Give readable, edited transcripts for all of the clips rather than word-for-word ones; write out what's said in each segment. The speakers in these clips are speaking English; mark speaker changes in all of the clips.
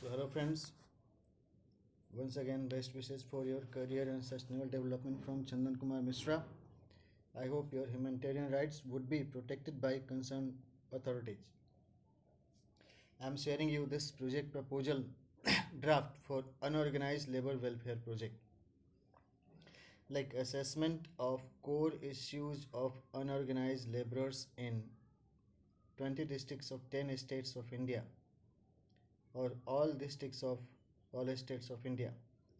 Speaker 1: So, hello friends, once again, best wishes for your career and sustainable development from Chandan Kumar Mishra. I hope your humanitarian rights would be protected by concerned authorities. I am sharing you this project proposal draft for unorganized labor welfare project, like assessment of core issues of unorganized laborers in 20 districts of 10 states of India, or all states of India,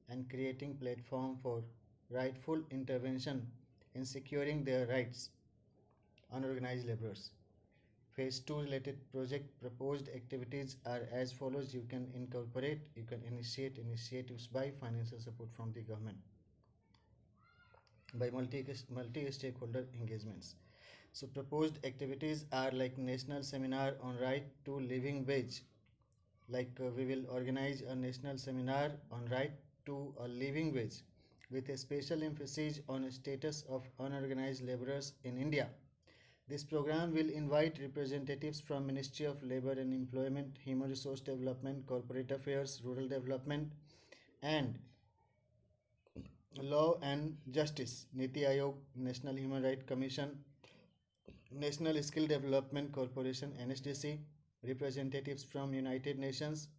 Speaker 1: and creating platform for rightful intervention in securing their rights. Unorganized laborers. Phase 2 related project proposed activities are as follows. You can initiate initiatives by financial support from the government, by multi stakeholder engagements. So proposed activities are like national seminar on right to living wage. We will organize a national seminar on right to a living wage with a special emphasis on status of unorganized laborers in India. This program will invite representatives from Ministry of Labor and Employment, Human Resource Development, Corporate Affairs, Rural Development, and Law and Justice, Niti Aayog, National Human Rights Commission, National Skill Development Corporation, NSDC, representatives from United Nations,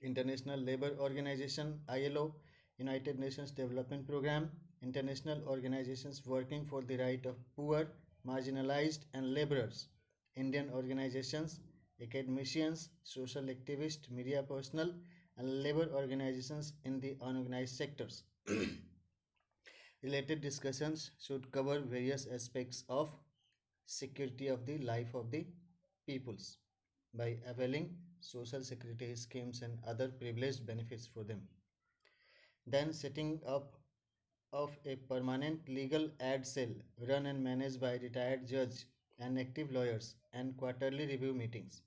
Speaker 1: International Labour Organization, ILO, United Nations Development Programme, international organizations working for the right of poor, marginalized and laborers, Indian organizations, academicians, social activists, media personnel and labor organizations in the unorganized sectors. Related discussions should cover various aspects of security of the life of the peoples by availing social security schemes and other privileged benefits for them. Then setting up of a permanent legal ad cell run and managed by retired judge and active lawyers, and quarterly review meetings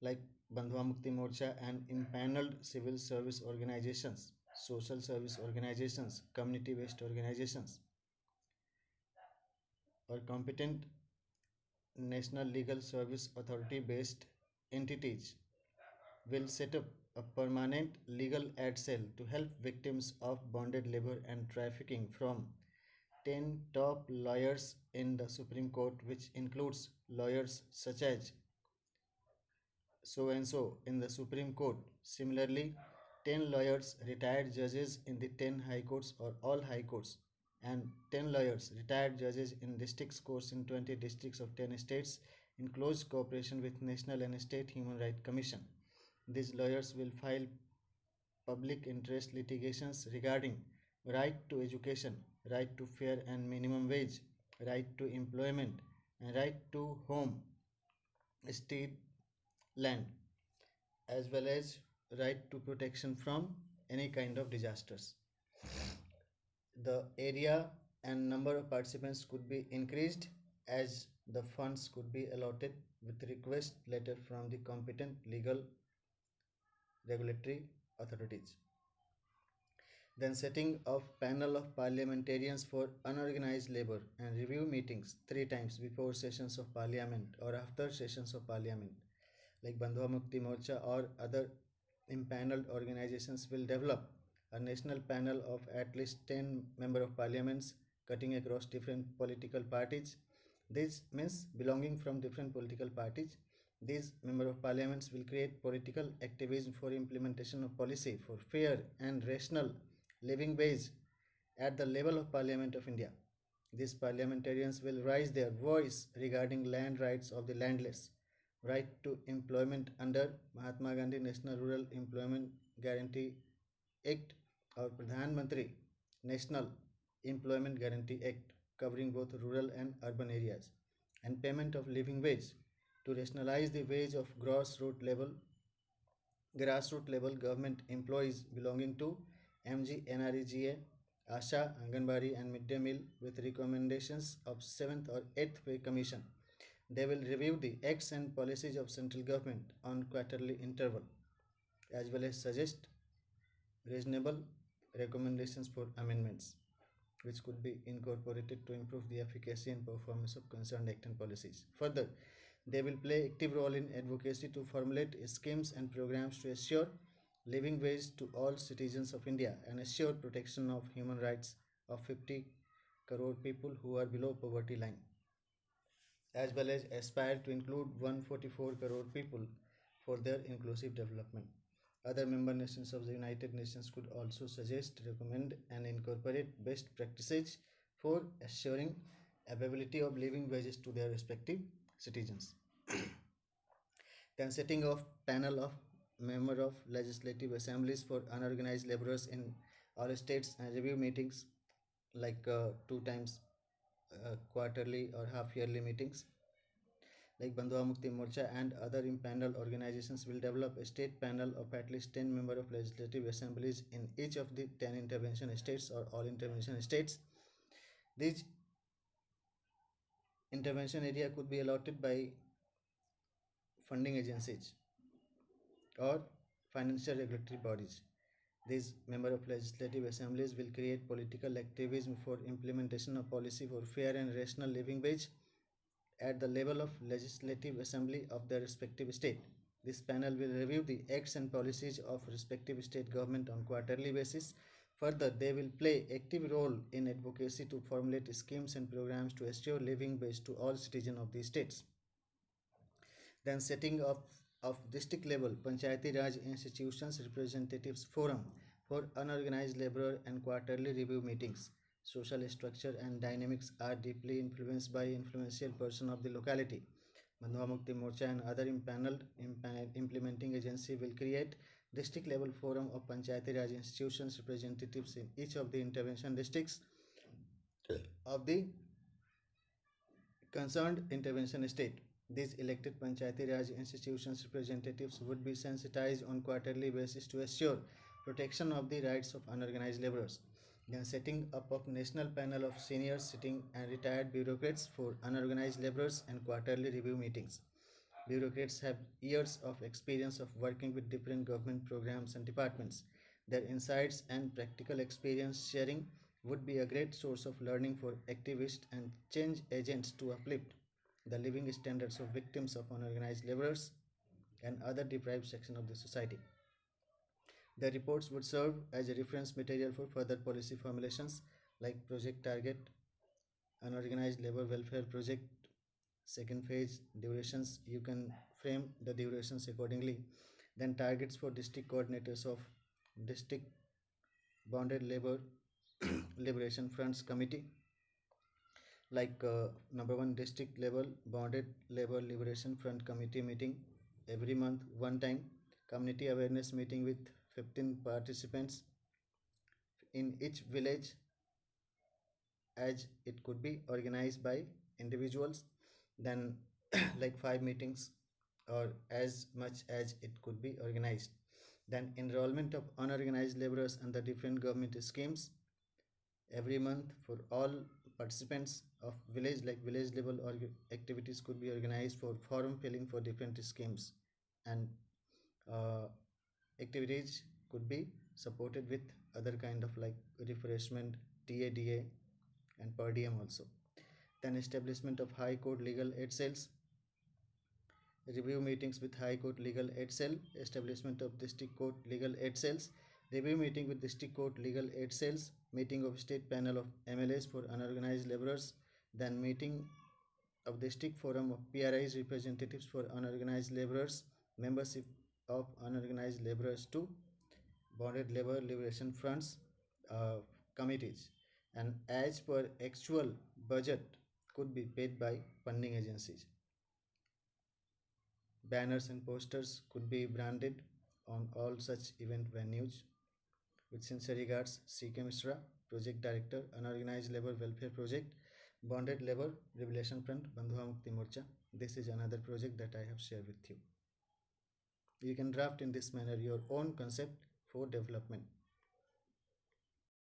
Speaker 1: like Bandhwa Mukti Morcha and impaneled civil service organizations, social service organizations, community based organizations, or competent National Legal Service Authority based entities will set up a permanent legal aid cell to help victims of bonded labor and trafficking from 10 top lawyers in the Supreme Court, which includes lawyers such as so and so in the Supreme Court. Similarly, 10 lawyers, retired judges in the 10 high courts or all high courts, and 10 lawyers, retired judges in districts courts in 20 districts of 10 states in close cooperation with National and State Human Rights Commission. These lawyers will file public interest litigations regarding right to education, right to fair and minimum wage, right to employment, and right to home, state, land, as well as right to protection from any kind of disasters. The area and number of participants could be increased as the funds could be allotted with request letter from the competent legal regulatory authorities. Then setting of panel of parliamentarians for unorganized labor and review meetings 3 times before sessions of parliament or after sessions of parliament, like Bandhwa Mukti Morcha or other impaneled organizations will develop a national panel of at least 10 member of parliaments cutting across different political parties. This means belonging from different political parties. These member of parliaments will create political activism for implementation of policy for fair and rational living wage at the level of Parliament of India. These parliamentarians will raise their voice regarding land rights of the landless, right to employment under Mahatma Gandhi National Rural Employment Guarantee Act or Pradhan Mantri National Employment Guarantee Act covering both rural and urban areas, and payment of living wage to rationalize the wage of grassroots level government employees belonging to MG, NREGA, ASHA, Anganwadi and midday meal with recommendations of 7th or 8th pay commission. They will review the acts and policies of central government on quarterly interval, as well as suggest reasonable recommendations for amendments which could be incorporated to improve the efficacy and performance of concerned act and policies. Further, They will play active role in advocacy to formulate schemes and programs to assure living wage to all citizens of India and assure protection of human rights of 50 crore people who are below poverty line, as well as aspire to include 144 crore people for their inclusive development. Other member nations of the United Nations could also suggest, recommend, and incorporate best practices for assuring availability of living wages to their respective citizens. Then setting of panel of member of legislative assemblies for unorganized laborers in all states and review meetings like two times quarterly or half yearly meetings like Bandhua Mukti Morcha and other impaneled organizations will develop a state panel of at least 10 members of legislative assemblies in each of the 10 intervention states or all intervention states. These intervention area could be allotted by funding agencies or financial regulatory bodies. These members of legislative assemblies will create political activism for implementation of policy for fair and rational living wage at the level of legislative assembly of their respective state. This panel will review the acts and policies of respective state government on quarterly basis. Further, they will play active role in advocacy to formulate schemes and programs to assure living wage to all citizens of these states. Then setting up of district level Panchayati Raj institutions representatives forum for unorganized labor and quarterly review meetings. Social structure and dynamics are deeply influenced by influential person of the locality. Bandhua Mukti Morcha and other implementing agency will create district level forum of Panchayati Raj institutions representatives in each of the intervention districts of the concerned intervention state. These elected Panchayati Raj institutions representatives would be sensitized on quarterly basis to assure protection of the rights of unorganized laborers. Then setting up of national panel of senior sitting and retired bureaucrats for unorganized laborers and quarterly review meetings. Bureaucrats have years of experience of working with different government programs and departments. Their insights and practical experience sharing would be a great source of learning for activists and change agents to uplift the living standards of victims of unorganized laborers and other deprived sections of the society. The reports would serve as a reference material for further policy formulations like Project Target, Unorganized Labor Welfare Project, second phase durations. You can frame the durations accordingly. Then targets for district coordinators of district bonded labor liberation fronts committee like number one district level bonded labor liberation front committee meeting every month one time, community awareness meeting with 15 participants in each village, as it could be organized by individuals, then like five meetings or as much as it could be organized. Then enrollment of unorganized laborers under different government schemes every month for all participants of village, like village level activities could be organized for form filling for different schemes, and uh, activities could be supported with other kind of like refreshment, TADA, and per diem also. Then establishment of high court legal aid cells, review meetings with High Court Legal Aid Cell, establishment of District Court Legal Aid Cells, review meeting with District Court Legal Aid Cells, meeting of State Panel of MLAs for unorganized laborers, then meeting of District Forum of PRIs representatives for unorganized laborers, membership of unorganized laborers to bonded labor liberation fronts committees, and as per actual budget could be paid by funding agencies. Banners and posters could be branded on all such event venues. With sincere regards, C.K. Mishra, Project Director, Unorganized Labor Welfare Project, Bonded Labor Liberation Front, Bandhua Mukti Morcha. This is another project that I have shared with you. You can draft in this manner your own concept for development.